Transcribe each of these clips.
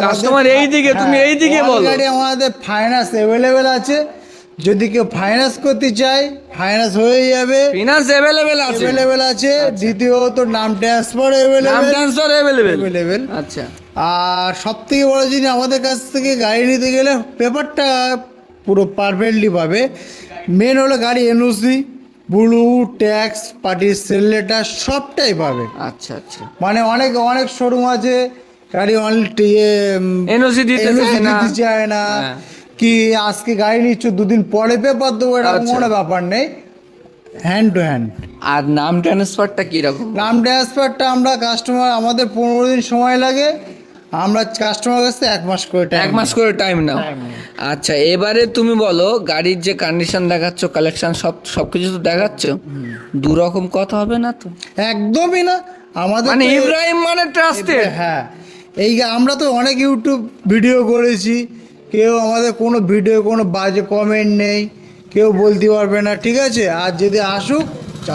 Customer এই দিকে, তুমি এই দিকে বলো। গাড়ি আমাদের ফাইন্যান্স অ্যাভেলেবেল আছে, যদি কেউ ফাইন্যান্স করতে চায় ফাইন্যান্স হয়ে যাবে, ফিনান্স অ্যাভেলেবেল আছে, অ্যাভেলেবেল আছে। দ্বিতীয়ত নাম ট্রান্সফার নাম ট্রান্সফার অ্যাভেলেবেল অ্যাভেলেবেল। আচ্ছা আর সব থেকে বড় জিনিস, আমাদের কাছ থেকে গাড়ি নিতে গেলে পেপারটা পুরো পারফেক্টলি পাবে। মেন হলো গাড়ি এনওসি, ব্লু ট্যাক্স, পার্টির সেল লেটার সবটাই পাবে। আচ্ছা আচ্ছা। মানে অনেক অনেক শোরুম আছে গাড়ি এনওসি দিতে চায় না, হ্যাঁ। কি আজকে গাড়ি নিচ্ছ দুদিন পরে পেপার দেবো, এরকম আচ্ছা। কোনো ব্যাপার নেই, হ্যান্ড টু হ্যান্ড। আর নাম ট্রান্সফারটা কি রকম? নাম ট্রান্সফারটা আমরা কাস্টমার, আমাদের 15 দিন সময় লাগে, আমরা কাস্টমার কাছে 1 মাস করে টাইম, 1 মাস করে টাইম নাও। আচ্ছা এবারে তুমি বলো, গাড়ির যে কন্ডিশন দেখাচ্ছ, কালেকশন সবকিছু তো দেখাচ্ছ, দু রকম কথা হবে না তো? একদমই না। আমাদের মানে তো ইব্রাহিম মানে ট্রাস্টেড। হ্যাঁ, এই আমরা তো অনেক ইউটিউব ভিডিও করেছি, কেউ আমাদের কোনো ভিডিও কোনো বাজে কমেন্ট নেই, কেউ বলতে পারবে না, ঠিক আছে। আর যদি আসুক,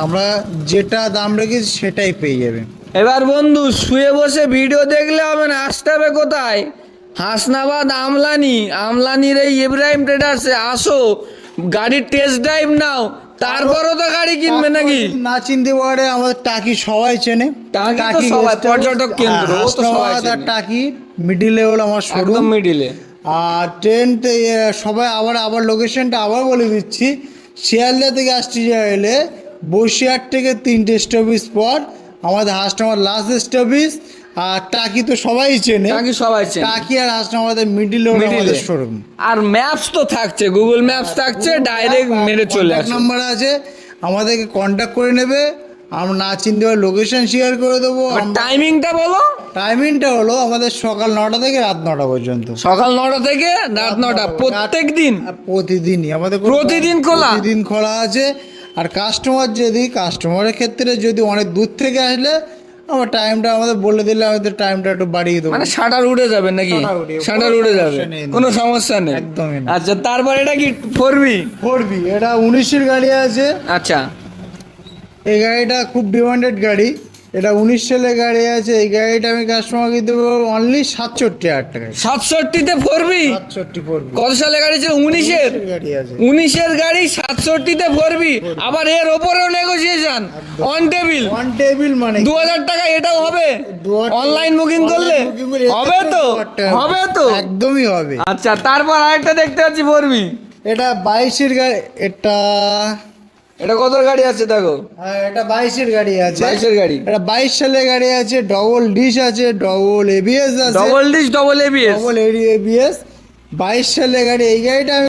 আমরা যেটা দাম রেখেছি সেটাই পেয়ে যাবে। এবার বন্ধু, শুয়ে বসে ভিডিও দেখলে হবে না, আসতে হবে কোথায়? হাসনাবাদ আমলানির এই ইব্রাহিম ট্রেডার্সে আসো, গাড়ির টেস্ট ড্রাইভ নাও, তারপরও তো গাড়ি কিনবে নাকি? না চিনতে পারে, আমাদের টাকি সবাই চেনে। টাকি তো সবাই, পর্যটক কেন্দ্র, ও তো সবাই হাসনাবাদ আর চেনে। টাকি মিডিলে হলো আমার একদম শোরুম। মিডিলে। আর ট্রেনতে সবাই আবার লোকেশনটা আবার বলে দিচ্ছি, শিয়ালদা থেকে আসতে চাইলে বসিরহাট থেকে 3টে স্টপেজ পর আমাদের হাসনাবাদ লাস্ট স্টপেজ। আর টাকি তো সবাই চেনে, টাকি সবাই চেনে। টাকি আর হাসনাবাদের মিডিলে আমাদের শোরুম। আর ম্যাপস তো থাকছে, গুগল ম্যাপস থাকছে, ডাইরেক্ট মেরে চলে আসে। নাম্বার আছে, আমাদেরকে কন্ট্যাক্ট করে নেবে, আমরা না চিনতে পারলে লোকেশন শেয়ার করে দেবো। টাইমিংটা বলো। টাইমিংটা হলো আমাদের সকাল 9টা থেকে রাত 9টা পর্যন্ত। সকাল 9টা থেকে রাত 9টা প্রত্যেক দিন? প্রতিদিনই আমাদের প্রতিদিন খোলা? প্রতিদিন খোলা আছে। আর কাস্টমারের ক্ষেত্রে যদি অনেক দূর থেকে আসলে আমার টাইমটা আমাদের বলে দিলে আমাদের টাইমটা একটু বাড়িয়ে দেবো। মানে শাটার উঠে যাবে নাকি? শাটার উঠে যাবে, কোনো সমস্যা নেই একদমই না। আচ্ছা তারপর এটা কি 4B? 4B, এটা 19-এর গাড়ি আছে। আচ্ছা এই গাড়িটা খুব ডিমান্ডেড গাড়ি, এটা 19 সালের গাড়ি আছে। এই গাড়িটা আমি কাস্টমারকে দেবো অনলি 67,000 টাকায়। 67তে 4B? 67 4B। কত সালে গাড়ি ছিল? 19-এর গাড়ি আছে। 19-এর গাড়ি 67তে 4B, আবার এর ওপরেও negotiation on table. One table মানে 2000 টাকা এটাও হবে? 2000 অনলাইন বুকিং করলে হবে তো? হবে তো? একদমই হবে। আচ্ছা তারপর আরেকটা দেখতে পাচ্ছি 4B, এটা 22-এর গাড়ি। এটা কত গাড়ি আছে দেখো? এটা 22-এর গাড়ি আছে। 22-এর গাড়ি, এটা 22 সালের গাড়ি আছে, ডবল ডিশ আছে, ডবল এবিএস আছে, double dish double ABS। Double ABS. 22 সালের গাড়ি। এই গাড়িটা